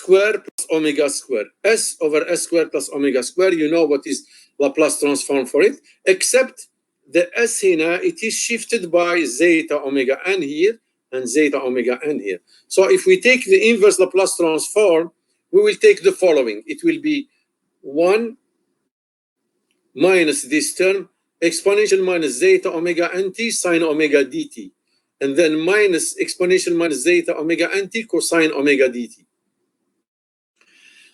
square plus omega square. S over S square plus omega square. You know what is Laplace transform for it, except the S here, it is shifted by zeta omega n here and zeta omega n here. So if we take the inverse Laplace transform, we will take the following. It will be 1 minus this term, exponential minus zeta omega nt sine omega dt, and then minus exponential minus zeta omega nt cosine omega dt.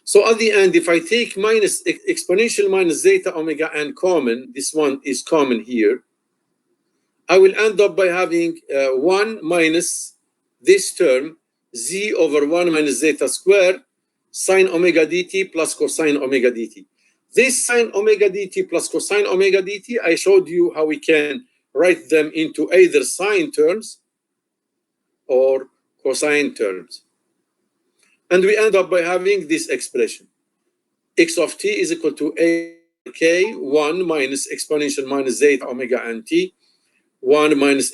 So at the end, if I take minus exponential minus zeta omega n common, this one is common here, I will end up by having 1 minus this term, z over 1 minus zeta square, sine omega dt plus cosine omega dt. This sine omega dt plus cosine omega dt, I showed you how we can write them into either sine terms or cosine terms. And we end up by having this expression. X of t is equal to a k 1 minus exponential minus zeta omega nt 1 minus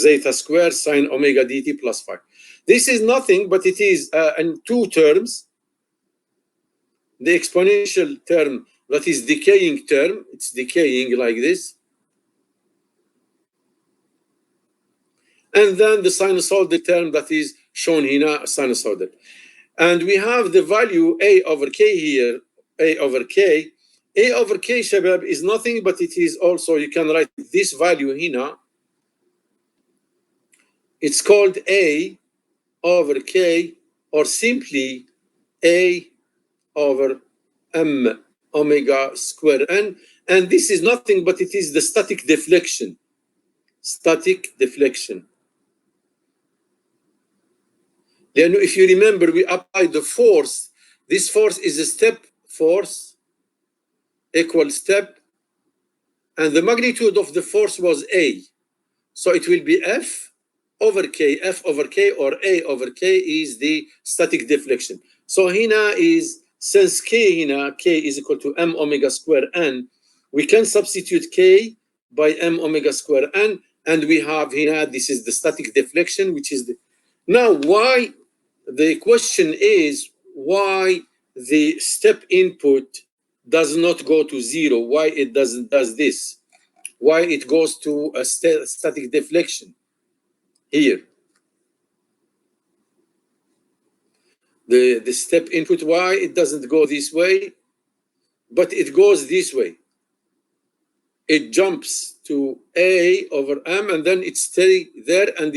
zeta square sine omega dt plus 5. This is nothing, but it is in two terms. The exponential term, that is decaying term, it's decaying like this. And then the sinusoidal term that is shown here, sinusoidal. And we have the value a over k here, a over k. A over k, Shabab, is nothing, but it is also, you can write this value here. It's called a over k, or simply a over m omega square n. And this is nothing, but it is the static deflection. Static deflection. Then if you remember, we applied the force. This force is a step force, equal step, and the magnitude of the force was A. So it will be F over K, F over K, or A over K is the static deflection. So here is, since K here, K is equal to M omega square N, we can substitute K by M omega square N, and we have here, this is the static deflection, which is the, now why, the question is why the step input does not go to 0, why it does this, why it goes to a static deflection here. The step input, why it doesn't go this way, but it goes this way. It jumps to A over M, and then it stays there, and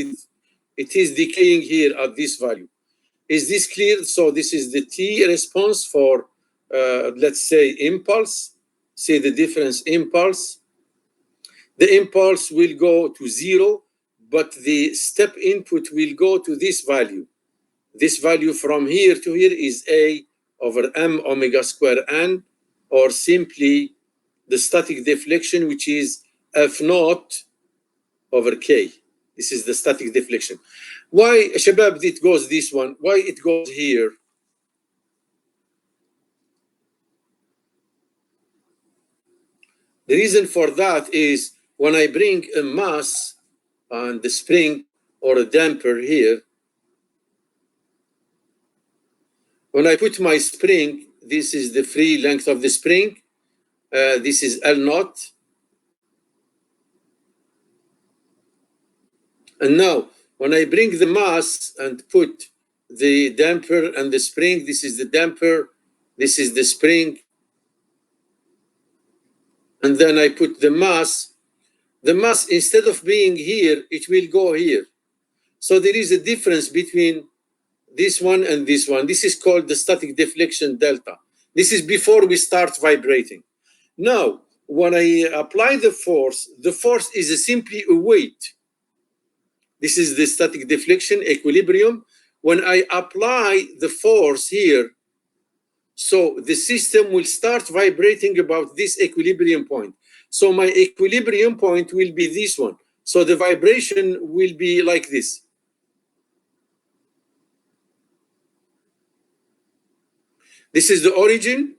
it is decaying here at this value. Is this clear? So this is the T response for, let's say, impulse. See the difference, impulse. The impulse will go to 0, but the step input will go to this value. This value from here to here is A over M omega square N, or simply the static deflection, which is F naught over K. This is the static deflection. Why, Shabab, it goes this one? Why it goes here? The reason for that is when I bring a mass on the spring or a damper here, when I put my spring, this is the free length of the spring. This is L naught. And now, when I bring the mass and put the damper and the spring, this is the damper, this is the spring, and then I put the mass, instead of being here, it will go here. So there is a difference between this one and this one. This is called the static deflection delta. This is before we start vibrating. Now, when I apply the force is simply a weight. This is the static deflection equilibrium. When I apply the force here, so the system will start vibrating about this equilibrium point. So my equilibrium point will be this one. So the vibration will be like this. This is the origin,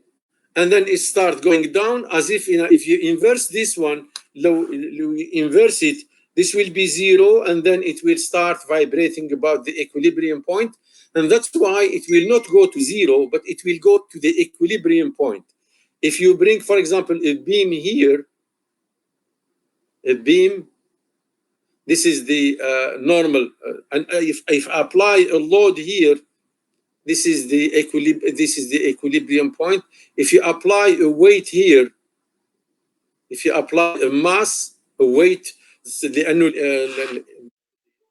and then it starts going down as if, if you inverse this one, inverse it, This will be 0, and then it will start vibrating about the equilibrium point. And that's why it will not go to 0, but it will go to the equilibrium point. If you bring, for example, a beam here, a beam, this is the normal, and if I apply a load here, this is the equilibrium point. If you apply a weight here, if you apply a mass, a weight, the annual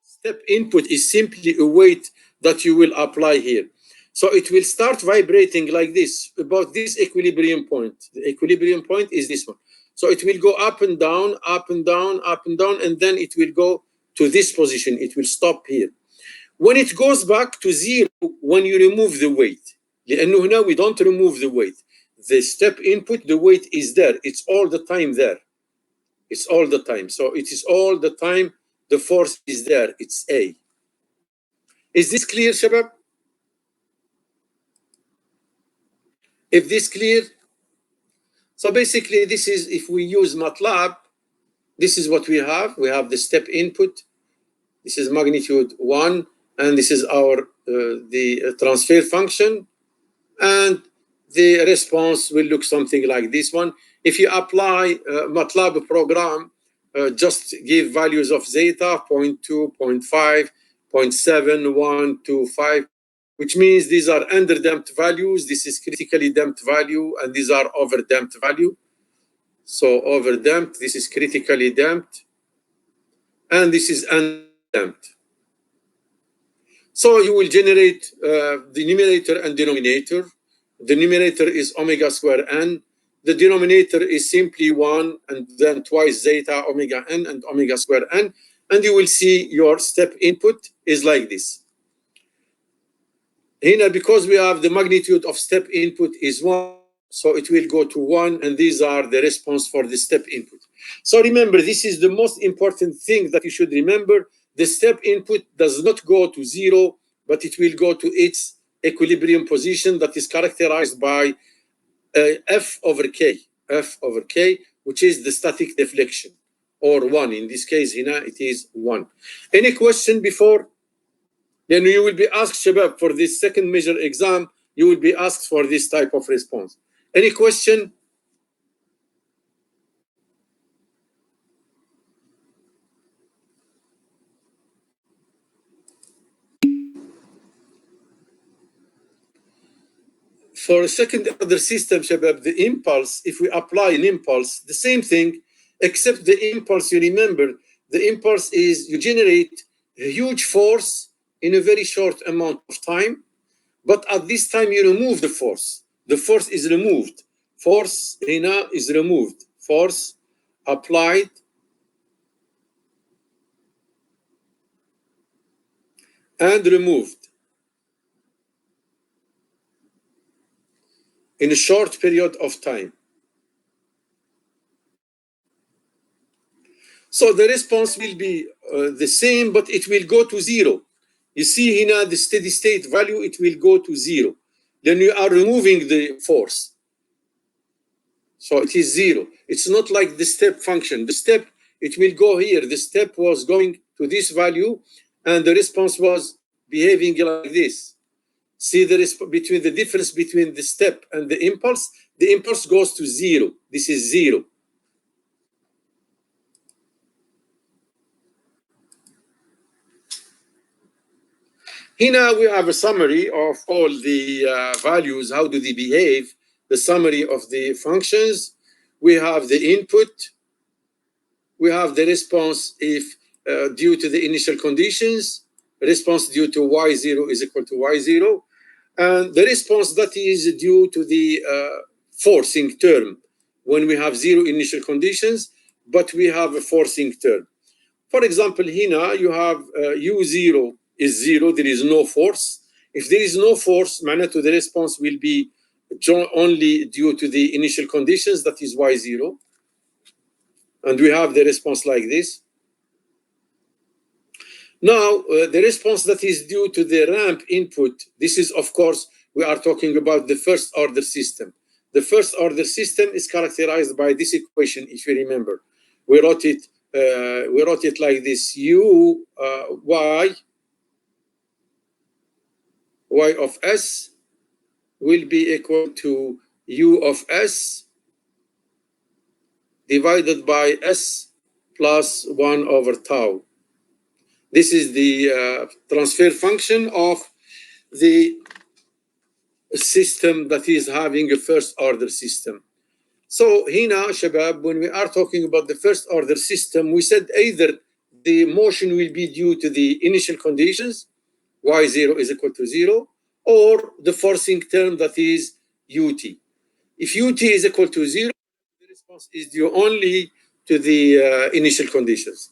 step input is simply a weight that you will apply here. So it will start vibrating like this, about this equilibrium point. The equilibrium point is this one. So it will go up and down, up and down, up and down, and then it will go to this position. It will stop here. When it goes back to 0, when you remove the weight, لأنه هنا we don't remove the weight. The step input, the weight is there. It's all the time there. It's all the time. So it is all the time the force is there. It's A. Is this clear, Shabab? If this clear, so basically this is, if we use MATLAB, this is what we have. We have the step input. This is magnitude 1, and this is our the transfer function, and the response will look something like this one. If you apply MATLAB program, just give values of zeta, 0.2, 0.5, 0.7, 1, 2, 5, which means these are under-damped values. This is critically damped value, and these are over-damped value. So over-damped, this is critically damped, and this is under-damped. So you will generate the numerator and denominator. The numerator is omega square n. The denominator is simply 1, and then twice zeta omega n and omega square n. And you will see your step input is like this. Here, because we have the magnitude of step input is 1, so it will go to 1, and these are the response for the step input. So remember, this is the most important thing that you should remember. The step input does not go to 0, but it will go to its equilibrium position that is characterized by F over K, which is the static deflection, or 1. In this case, here it is 1. Any question before? Then you will be asked, Shabab, for this second measure exam, you will be asked for this type of response. Any question? For a second order system, Shabab, the impulse, if we apply an impulse, the same thing, except the impulse, you remember, the impulse is you generate a huge force in a very short amount of time, but at this time you remove the force. The force is removed. Force hina is removed. Force applied and removed in a short period of time. So the response will be the same, but it will go to 0. You see here the steady state value, it will go to 0. Then you are removing the force. So it is 0. It's not like the step function. The step, it will go here. The step was going to this value, and the response was behaving like this. See between the difference between the step and the impulse goes to 0. This is 0. Here we have a summary of all the values. How do they behave? The summary of the functions. We have the input. We have the response if due to the initial conditions. Response due to y0 is equal to y0. And the response that is due to the forcing term when we have 0 initial conditions, but we have a forcing term. For example, here you have u0 is 0, there is no force. If there is no force, معناته the response will be only due to the initial conditions, that is y0. And we have the response like this. Now, the response that is due to the ramp input, this is, of course, we are talking about the first order system. The first order system is characterized by this equation, if you remember. We wrote it we wrote it like this: u y of s will be equal to u of s divided by s plus 1 over tau. This is the transfer function of the system that is having a first order system. So هنا شباب, when we are talking about the first order system, we said either the motion will be due to the initial conditions, y0 is equal to 0, or the forcing term that is ut. If ut is equal to 0, the response is due only to the initial conditions.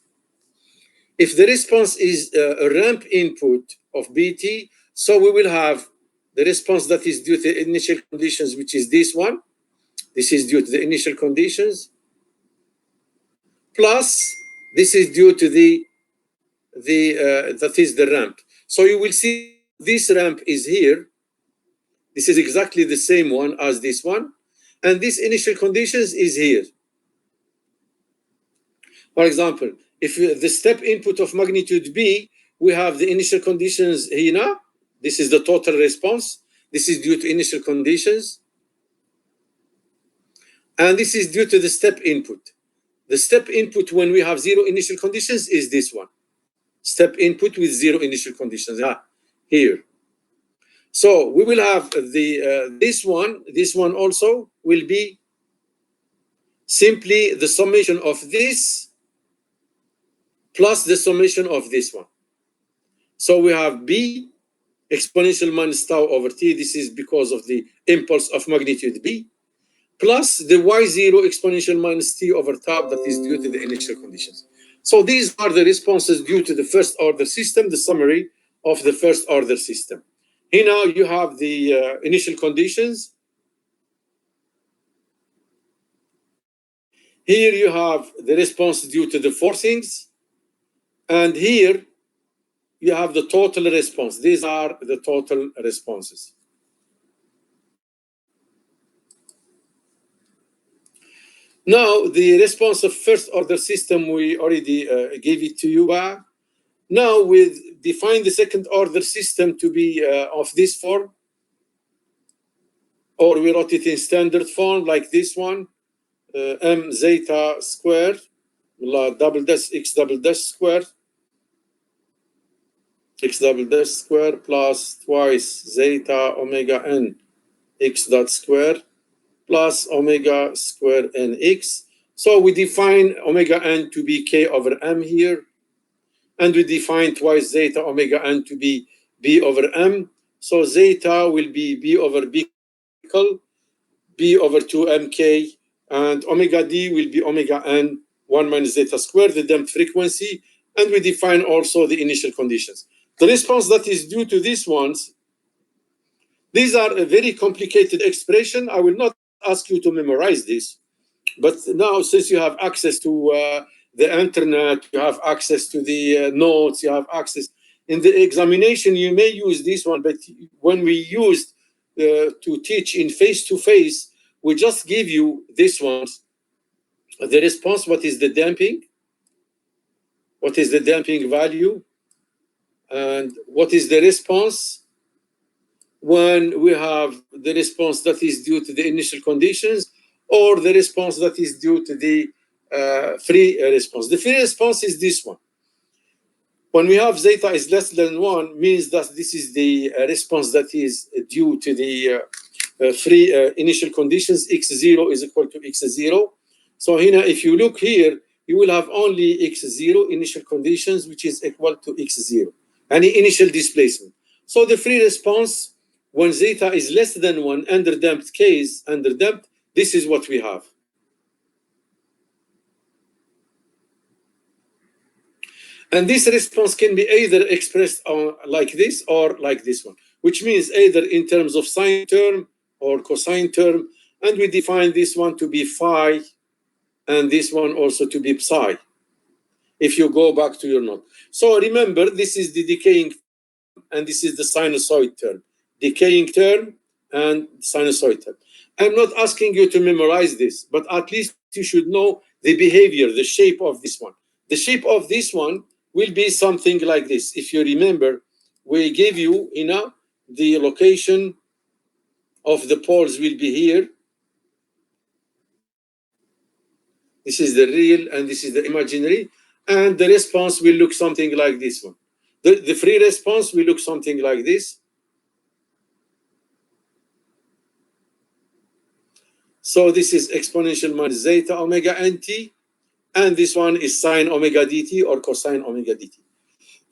If the response is a ramp input of bt, so we will have the response that is due to the initial conditions, which is this one. This is due to the initial conditions, plus this is due to the that is the ramp. So you will see this ramp is here. This is exactly the same one as this one, and this initial conditions is here. For example, if the step input of magnitude b, we have the initial conditions here. This is the total response. This is due to initial conditions, and this is due to the step input. The step input when we have 0 initial conditions is this one. Step input with 0 initial conditions here. So we will have the this one also will be simply the summation of this plus the summation of this one. So we have b exponential minus tau over t. This is because of the impulse of magnitude b, plus the y0 exponential minus t over tau that is due to the initial conditions. So these are the responses due to the first order system, the summary of the first order system. Here now you have the initial conditions. Here you have the response due to the forcings. And here you have the total response. These are the total responses. Now, the response of first order system, we already gave it to you. Now we define the second order system to be of this form, or we wrote it in standard form like this one, m zeta squared, double dash x double dash squared, x double dash squared plus twice zeta omega n x dot squared plus omega square nx. So we define omega n to be k over m here, and we define twice zeta omega n to be b over m. So zeta will be b over b equal b over 2mk, and omega d will be omega n 1 minus zeta squared, the damped frequency, and we define also the initial conditions. The response that is due to these ones, these are a very complicated expression. I will not ask you to memorize this, but now since you have access to the internet, you have access to the notes, you have access in the examination, you may use this one, but when we used to teach in face-to-face, we just give you this one, the response, what is the damping, what is the damping value, and what is the response when we have the response that is due to the initial conditions, or the response that is due to the free response. The free response is this one. When we have zeta is less than 1, means that this is the response that is due to the free initial conditions. X0 is equal to x0. So here, if you look here, you will have only x0 initial conditions, which is equal to x0, any initial displacement. So the free response, when zeta is less than 1, underdamped case, underdamped, this is what we have. And this response can be either expressed like this or like this one, which means either in terms of sine term or cosine term, and we define this one to be phi, and this one also to be psi, if you go back to your note. So remember, this is the decaying, and this is the sinusoid term. Decaying term and sinusoid term. I'm not asking you to memorize this, but at least you should know the behavior, the shape of this one. The shape of this one will be something like this. If you remember, we gave you, the location of the poles will be here. This is the real and this is the imaginary. And the response will look something like this one. The free response will look something like this. So this is exponential minus zeta omega nt, and this one is sine omega dt or cosine omega dt.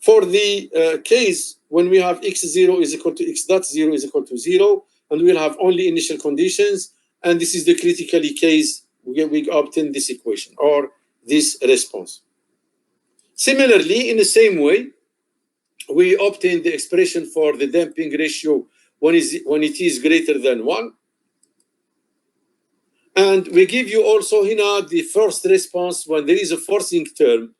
For the case when we have x0 is equal to x dot 0 is equal to 0, and we'll have only initial conditions, and this is the critically case we obtain this equation or this response. Similarly, in the same way, we obtain the expression for the damping ratio when it is greater than 1. And we give you also here the first response when there is a forcing term.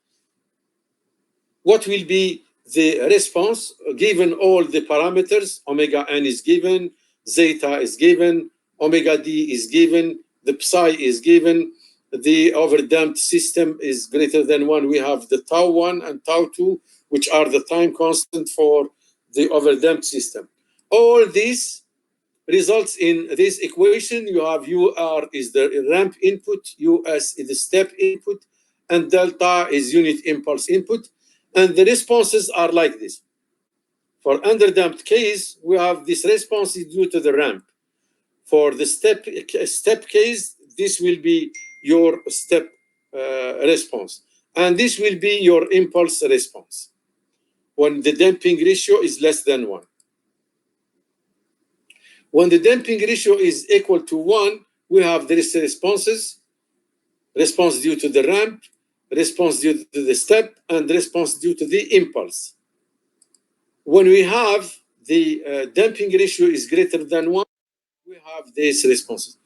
What will be the response given all the parameters? Omega n is given, zeta is given, omega d is given, the psi is given, the overdamped system is greater than 1. We have the tau 1 and tau 2, which are the time constant for the overdamped system. All this results in this equation. You have UR is the ramp input, US is the step input, and delta is unit impulse input. And the responses are like this. For underdamped case, we have this response is due to the ramp. For the step case, this will be your step response. And this will be your impulse response when the damping ratio is less than 1. When the damping ratio is equal to 1, we have the responses, response due to the ramp, response due to the step, and response due to the impulse. When we have the damping ratio is greater than 1, we have these responses.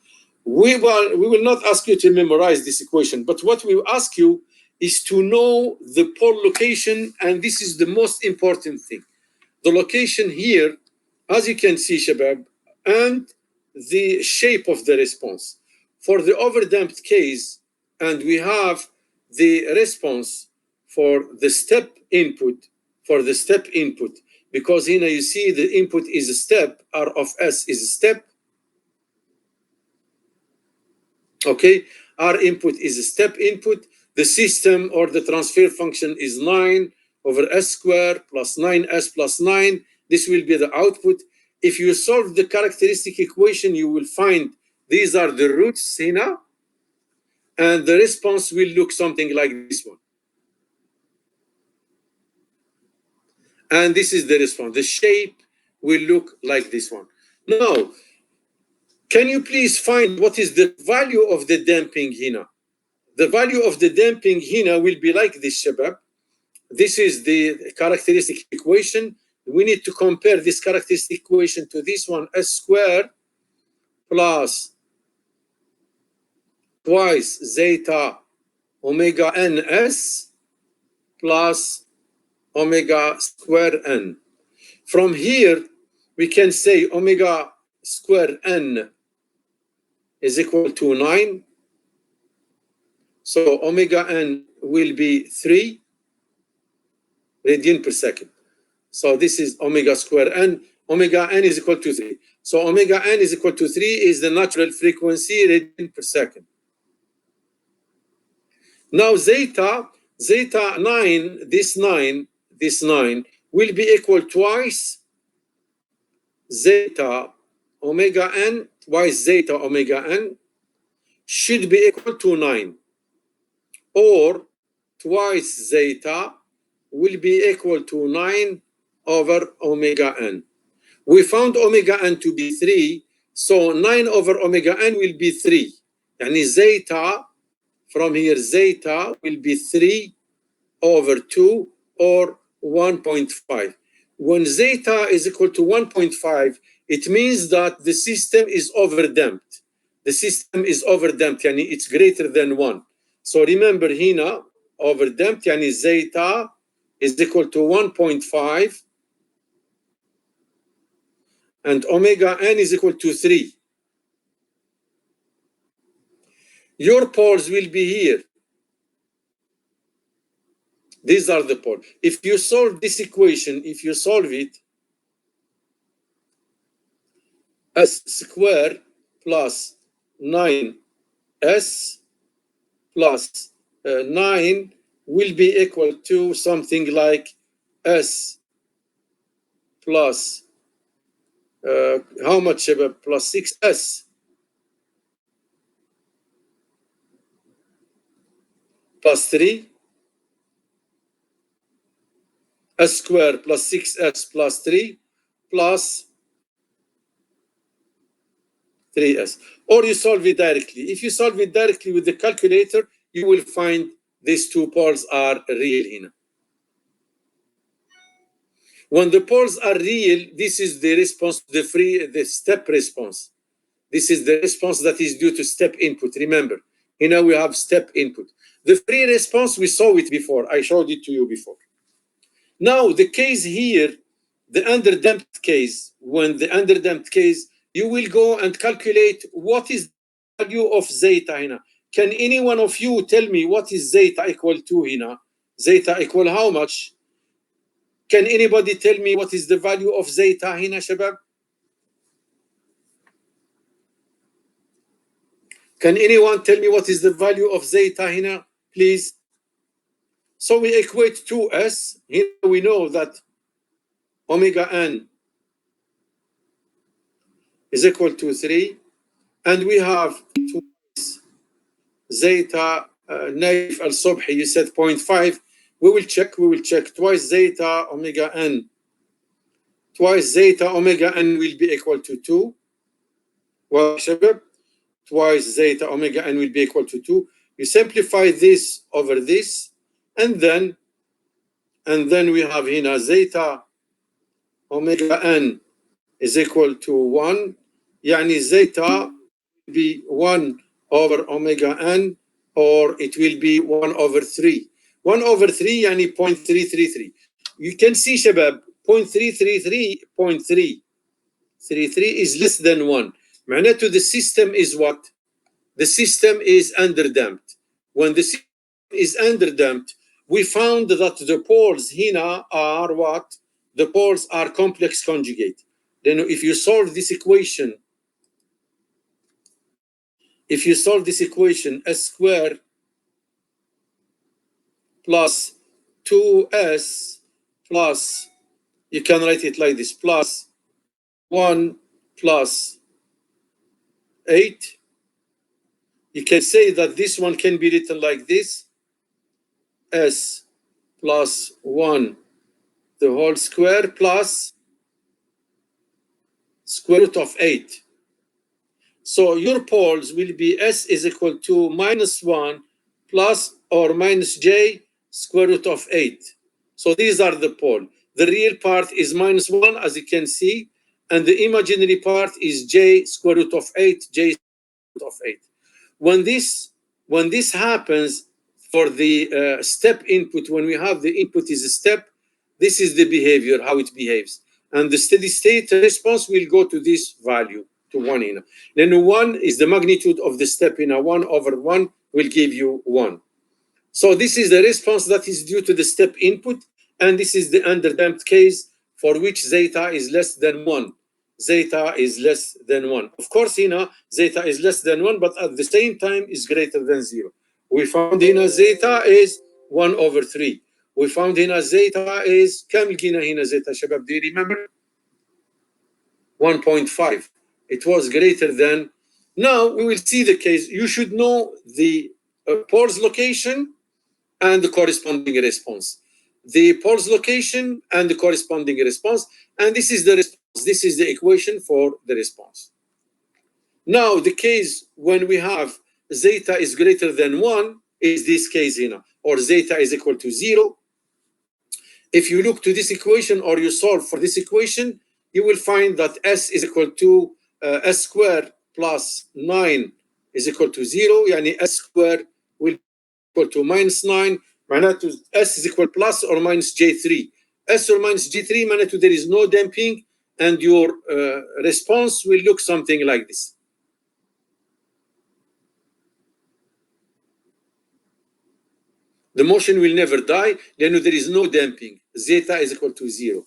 We will not ask you to memorize this equation, but what we ask you is to know the pole location, and this is the most important thing. The location here, as you can see, Shabab, and the shape of the response. For the overdamped case, and we have the response for the step input, because here you see the input is a step, R of S is a step. Okay, R input is a step input. The system or the transfer function is 9 over S squared plus 9S plus 9. This will be the output. If you solve the characteristic equation, you will find these are the roots here, and the response will look something like this one. And this is the response. The shape will look like this one. Now, can you please find what is the value of the damping here? The value of the damping here will be like this, Shabab. This is the characteristic equation. We need to compare this characteristic equation to this one, S squared plus twice zeta omega ns plus omega square n. From here, we can say omega square n is equal to 9. So omega n will be 3 radian per second. So this is omega square n. Omega n is equal to 3. So omega n is equal to 3 is the natural frequency radian per second. Now zeta 9, this 9 will be equal twice zeta omega n, twice zeta omega n should be equal to 9, or twice zeta will be equal to 9 over omega n. We found omega n to be 3, so 9 over omega n will be 3. And zeta, from here, zeta will be 3 over 2 or 1.5. When zeta is equal to 1.5, it means that the system is overdamped. The system is overdamped, yani it's greater than 1. So remember here, overdamped, yani zeta is equal to 1.5, and omega n is equal to 3. Your poles will be here. These are the poles. If you solve this equation, if you solve it, s square plus 9s plus 9 will be equal to something like s plus how much? Plus 6s plus 3, s square plus 6s plus 3 plus 3s. Or you solve it directly. If you solve it directly with the calculator, you will find these two poles are real here. When the poles are real, this is the response to the step response. This is the response that is due to step input. Remember, here we have step input. The free response, we saw it before. I showed it to you before. Now, the case here, the underdamped case, when the underdamped case, you will go and calculate what is the value of zeta here. Can any one of you tell me what is zeta equal to here? Zeta equal how much? Can anybody tell me what is the value of zeta here, shabab? Can anyone tell me what is the value of zeta here, please? So we equate 2s. Here we know that omega n is equal to 3. And we have twice zeta Naif al-Subhi, you said 0.5. We will check twice zeta omega n. Twice zeta omega n will be equal to 2. Well, shabab, twice zeta omega n will be equal to 2. You simplify this over this, and then we have here zeta omega n is equal to 1. Yani zeta will be 1 over omega n, or it will be 1 over 3. 1 over 3 yani 0.333. You can see shabab 0.333 is less than 1. معناته the system is what? The system is underdamped. When the system is underdamped, we found that the poles here are what? The poles are complex conjugate. Then if you solve this equation, s squared plus 2s plus, you can write it like this, plus 1 plus 8, you can say that this one can be written like this, s plus 1 the whole square plus square root of 8. So your poles will be s is equal to minus 1 plus or minus j square root of 8. So these are the pole. The real part is minus 1, as you can see, and the imaginary part is j square root of 8, j square root of 8. When this happens for the step input, when we have the input is a step, this is the behavior, how it behaves. And the steady state response will go to this value, to 1 in. Then 1 is the magnitude of the step in a 1 over 1 will give you 1. So this is the response that is due to the step input, and this is the underdamped case for which zeta is less than 1. Zeta is less than 1. Of course, zeta is less than 1, but at the same time is greater than 0. We found zeta is 1 over 3. We found zeta is, كم لقينا zeta شباب, do you remember? 1.5. It was greater than. Now we will see the case. You should know the pole's location and the corresponding response. The pole's location and the corresponding response. And this is the response. This is the equation for the response. Now, the case when we have zeta is greater than 1 is this case here, or zeta is equal to 0. If you look to this equation or you solve for this equation, you will find that s is equal to s squared plus 9 is equal to 0. Yani s squared will be equal to minus 9. معناته s is equal plus or minus j3. S or minus j3 معناته there is no damping, and your response will look something like this. The motion will never die, then there is no damping. Zeta is equal to 0.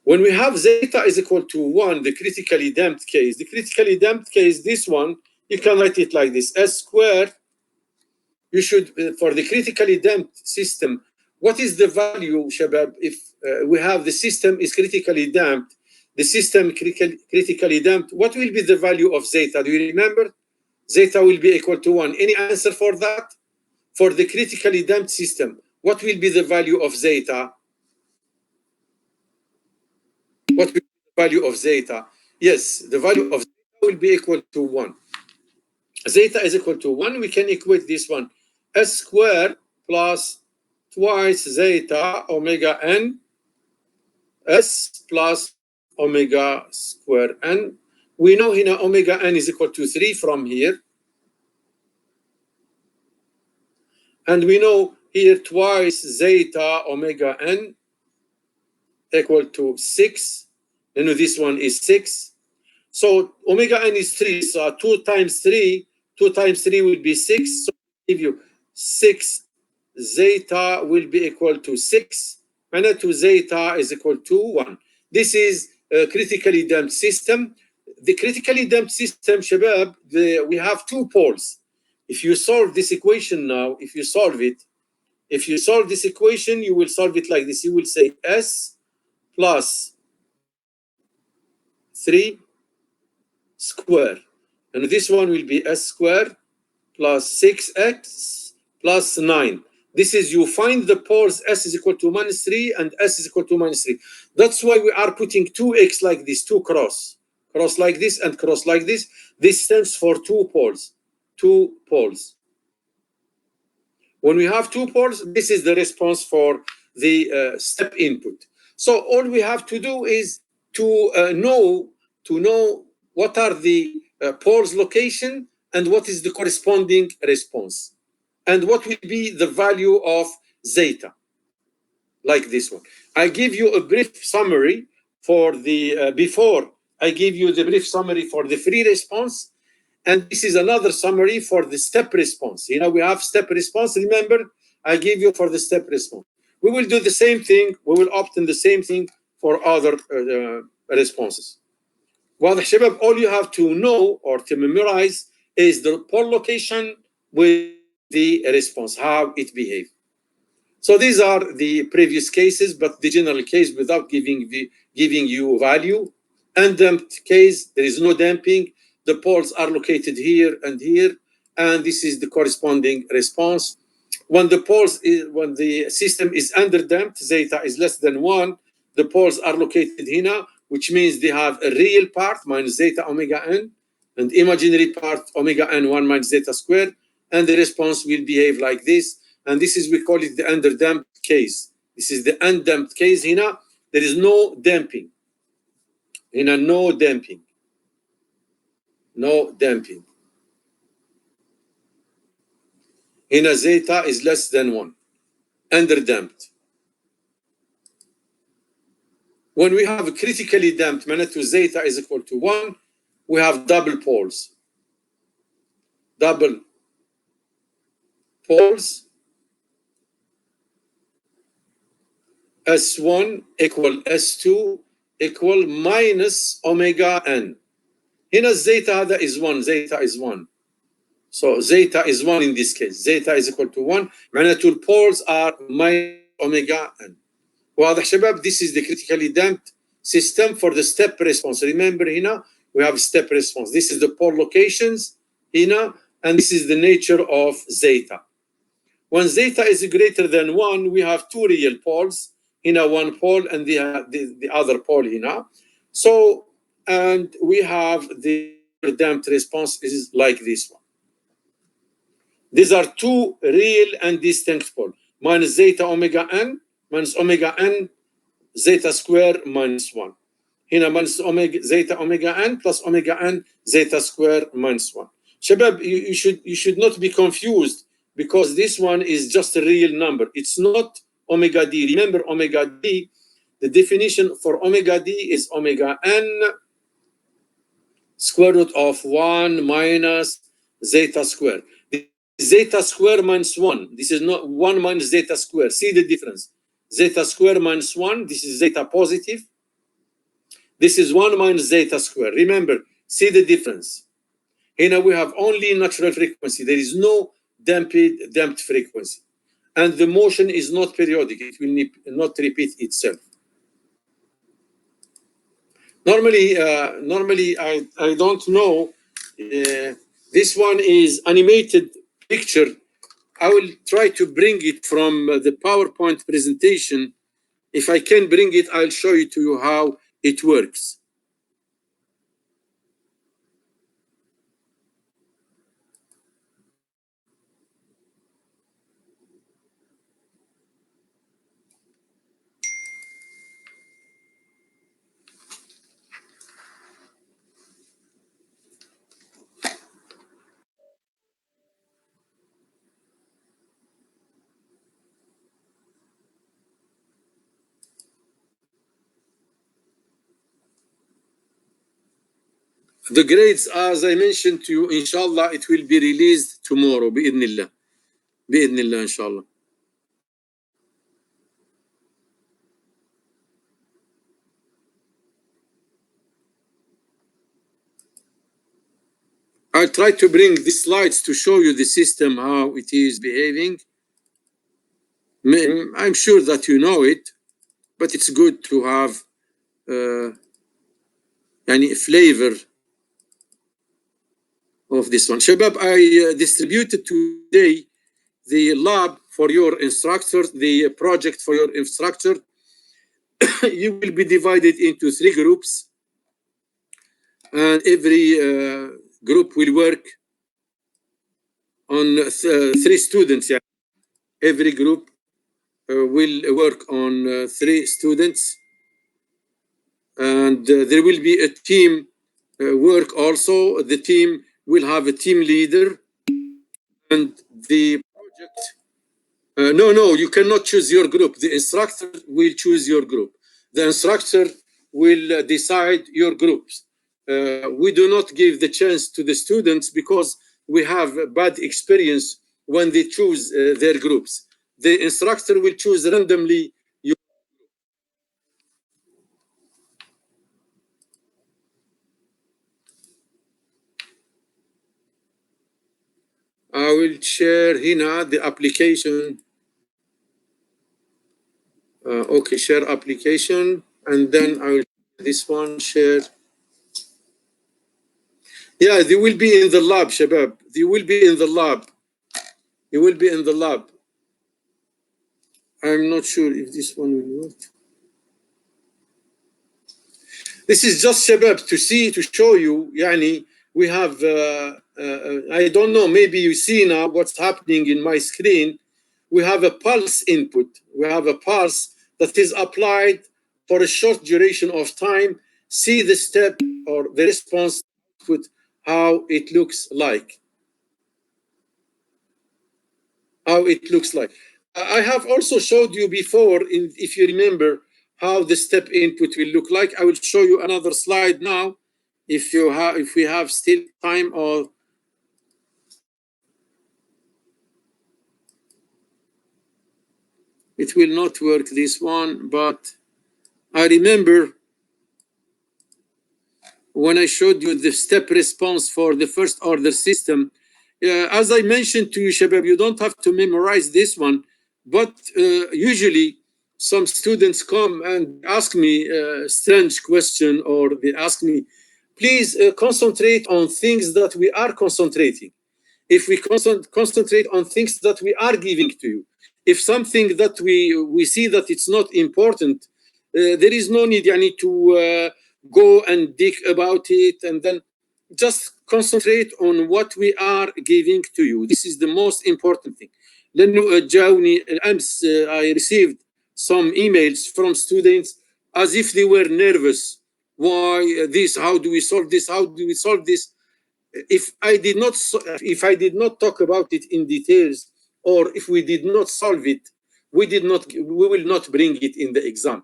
When we have zeta is equal to 1, the critically damped case, this one, you can write it like this, S squared, you should, for the critically damped system, what is the value, Shabab, if we have the system is critically damped, the system critically damped, what will be the value of zeta? Do you remember? Zeta will be equal to 1. Any answer for that? For the critically damped system, what will be the value of zeta? What will be the value of zeta? Yes, the value of zeta will be equal to 1. Zeta is equal to 1. We can equate this one. S squared plus twice zeta omega n S plus omega square n. We know here omega n is equal to 3 from here. And we know here twice zeta omega n equal to 6. You know, this one is 6. So omega n is 3. So 2 times 3 will be 6. So I'll give you 6 zeta will be equal to 6. And 2 zeta is equal to 1. This is a critically damped system. The critically damped system, Shabab, we have 2 poles. If you solve this equation now, if you solve this equation, you will solve it like this. You will say S plus 3 square. And this one will be S squared plus 6x plus 9. This is, you find the poles S is equal to minus 3 and S is equal to minus 3. That's why we are putting 2x like this, 2 cross like this and cross like this. This stands for 2 poles. 2 poles. When we have 2 poles, this is the response for the step input. So all we have to do is to know what are the poles location and what is the corresponding response, and what will be the value of zeta, like this one. I give you a brief summary for the before I give you the brief summary for the free response, and this is another summary for the step response. You know, we have step response. Remember, I give you for the step response. We will do the same thing. We will opt in the same thing for other responses. Well, Shabab, all you have to know or to memorize is the pole location with the response, how it behaves. So these are the previous cases, but the general case without giving you value. Undamped case, there is no damping. The poles are located here and here, and this is the corresponding response. When when the system is underdamped, zeta is less than 1, the poles are located here, which means they have a real part minus zeta omega n, and imaginary part omega n 1 minus zeta squared, and the response will behave like this. And this is, we call it the underdamped case. This is the undamped case here. There is no damping. No damping. No damping. Here zeta is less than 1. Underdamped. When we have a critically damped, to zeta is equal to 1, we have double poles. Double poles. S1 equal S2 equal minus omega n. Here zeta is 1. Zeta is 1. So zeta is 1 in this case. Zeta is equal to 1. معناته poles are minus omega n. واضح شباب? This is the critically damped system for the step response. Remember here we have step response. This is the pole locations here, and this is the nature of zeta. When zeta is greater than 1, we have 2 real poles. Here 1 pole and the other pole here. So, and we have the damped response is like this one. These are 2 real and distinct poles. Minus zeta omega n, minus omega n, zeta square minus 1. Here minus omega zeta omega n plus omega n zeta square minus 1. Shabab, you should not be confused, because this one is just a real number. It's not omega d. Remember omega d, the definition for omega d is omega n square root of 1 minus zeta square. zeta square minus 1. This is not 1 minus zeta square. See the difference. Zeta square minus 1. This is zeta positive. This is 1 minus zeta square. Remember, see the difference. Here we have only natural frequency. There is no damped frequency. And the motion is not periodic. It will not repeat itself. Normally, I don't know. This one is animated picture. I will try to bring it from the PowerPoint presentation. If I can bring it, I'll show you to you how it works. The grades, as I mentioned to you, inshallah, it will be released tomorrow, bi'idhnillah. Bi'idhnillah, inshallah. I'll try to bring the slides to show you the system, how it is behaving. I'm sure that you know it, but it's good to have any flavor of this one. Shabab, I distributed today the lab for your instructor, the project for your instructor. You will be divided into 3 groups, and every group will work on 3 students. Yeah. Every group will work on 3 students, and there will be a team work also. The team will have a team leader, and the project. No, you cannot choose your group. The instructor will choose your group. The instructor will decide your groups. We do not give the chance to the students because we have a bad experience when they choose their groups. The instructor will choose randomly. I will share here the application. Okay, share application, and then I will this one share. Yeah, they will be in the lab, Shabab. They will be in the lab. You will be in the lab. I'm not sure if this one will work. This is just Shabab to show you. Yani, we have, I don't know, maybe you see now what's happening in my screen. We have a pulse input. We have a pulse that is applied for a short duration of time. See the step or the response output, how it looks like. How it looks like. I have also showed you before, if you remember, how the step input will look like. I will show you another slide now, if we have still time, or it will not work, this one. But I remember when I showed you the step response for the first order system. As I mentioned to you, Shabab, you don't have to memorize this one, but usually some students come and ask me a strange question, or they ask me, please concentrate on things that we are concentrating. If we concentrate on things that we are giving to you, if something that we see that it's not important, there is no need to go and dig about it, and then just concentrate on what we are giving to you. This is the most important thing. لأنه جاوني الأمس I received some emails from students as if they were nervous. Why this? How do we solve this? How do we solve this? If I did not talk about it in details, or if we did not solve it, we will not bring it in the exam.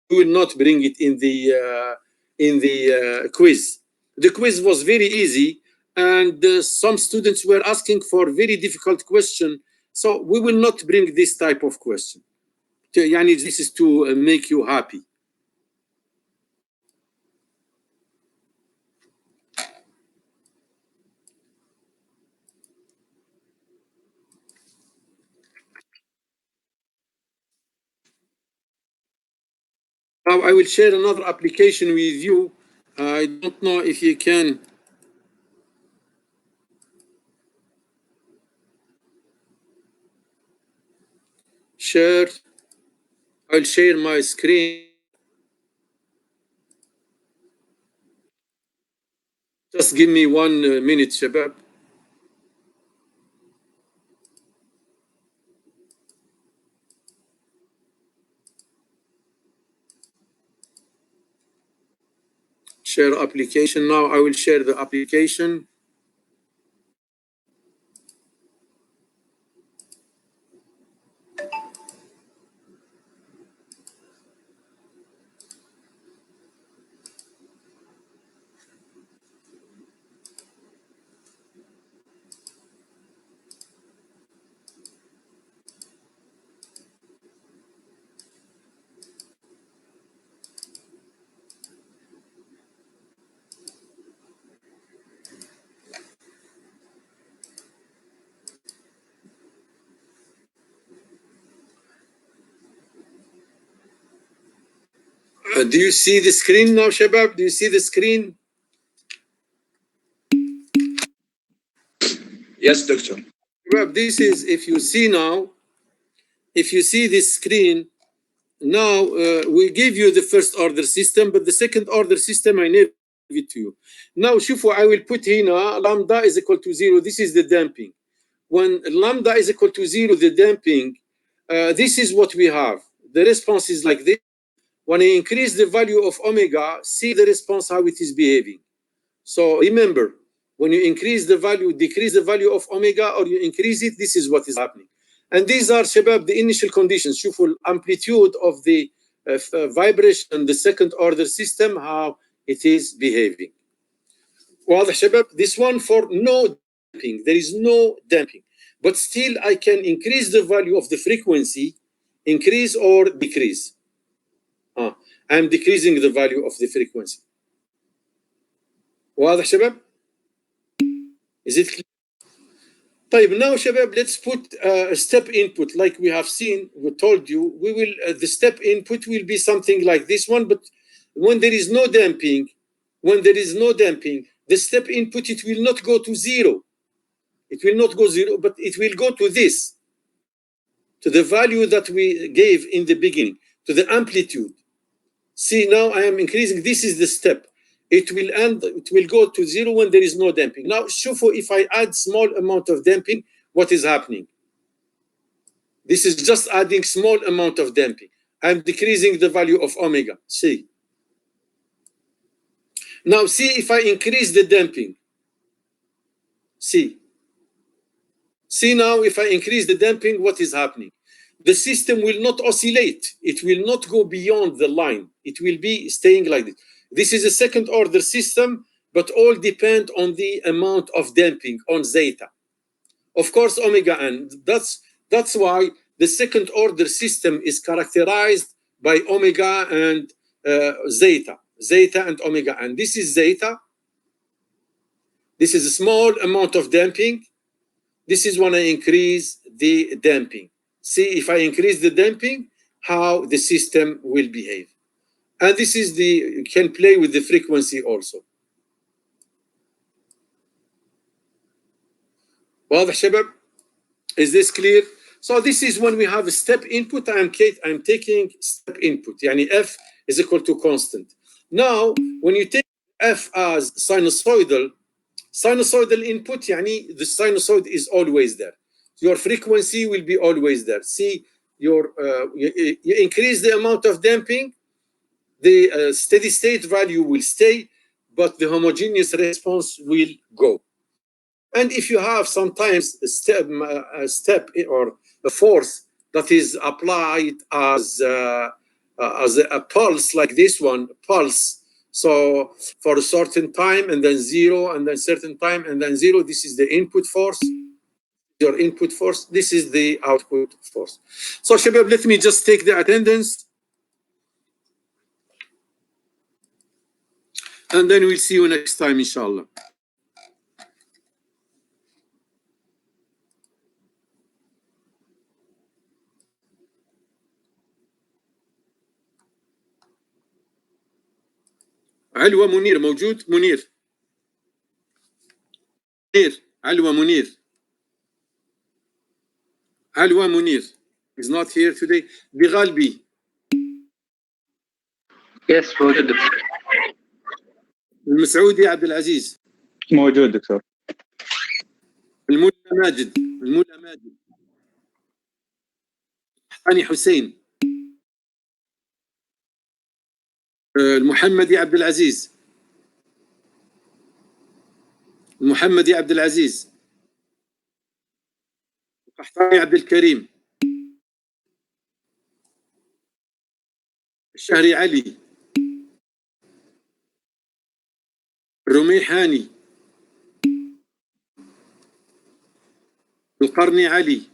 We will not bring it in the quiz. The quiz was very easy. and some students were asking for very difficult question. So we will not bring this type of question. Yani, this is to make you happy. Now I will share another application with you. I don't know if you can share. I'll share my screen. Just give me 1 minute, Shabab. Share application. Now I will share the application. Do you see the screen now, Shabab? Do you see the screen? Yes, doctor. Shabab, this is, if you see now, if you see this screen, now we give you the first order system, but the second order system I never give it to you. Now, Shufu, I will put here lambda is equal to 0. This is the damping. When lambda is equal to 0, the damping, this is what we have. The response is like this. When I increase the value of omega, see the response, how it is behaving. So remember, when you increase the value, decrease the value of omega, or you increase it, this is what is happening. And these are, Shabab, the initial conditions. شوفوا amplitude of the vibration, the second order system, how it is behaving. واضح شباب? This one for no damping. There is no damping. But still, I can increase the value of the frequency, increase or decrease. I'm decreasing the value of the frequency. واضح شباب? Is it clear? طيب, now شباب, let's put a step input like we have seen. We told you we will the step input will be something like this one, but when there is no damping, the step input, it will not go to 0. It will not go 0, but it will go to this, to the value that we gave in the beginning, to the amplitude. See, now I am increasing. This is the step. It will go to 0 when there is no damping. Now, Shufu, if I add small amount of damping, what is happening? This is just adding small amount of damping. I'm decreasing the value of omega. See. Now, see if I increase the damping. See. See now, if I increase the damping, what is happening? The system will not oscillate. It will not go beyond the line. It will be staying like this. This is a second order system, but all depend on the amount of damping on zeta. Of course, omega n. That's why the second order system is characterized by omega and zeta. Zeta and omega n. This is zeta. This is a small amount of damping. This is when I increase the damping. See if I increase the damping, how the system will behave. And this is you can play with the frequency also. واضح شباب? Is this clear? So this is when we have a step input. I'm taking step input. Yani f is equal to constant. Now, when you take f as sinusoidal input, yani the sinusoid is always there. Your frequency will be always there. See, you increase the amount of damping, the steady state value will stay, but the homogeneous response will go. And if you have sometimes a step or a force that is applied as a pulse like this one, pulse, So for a certain time and then 0 and then certain time and then 0, this is the input force. Your input force, this is the output force. So Shabab, let me just take the attendance and then we'll see you next time inshallah. علوة منير موجود؟ منير علوة منير علوة منير is not here today. بغالبي يس موجود دكتور. المسعودي عبد العزيز موجود دكتور. الملا ماجد حاني حسين المحمدي عبد العزيز القحطاني عبد الكريم الشهري علي الرميح هاني القرني علي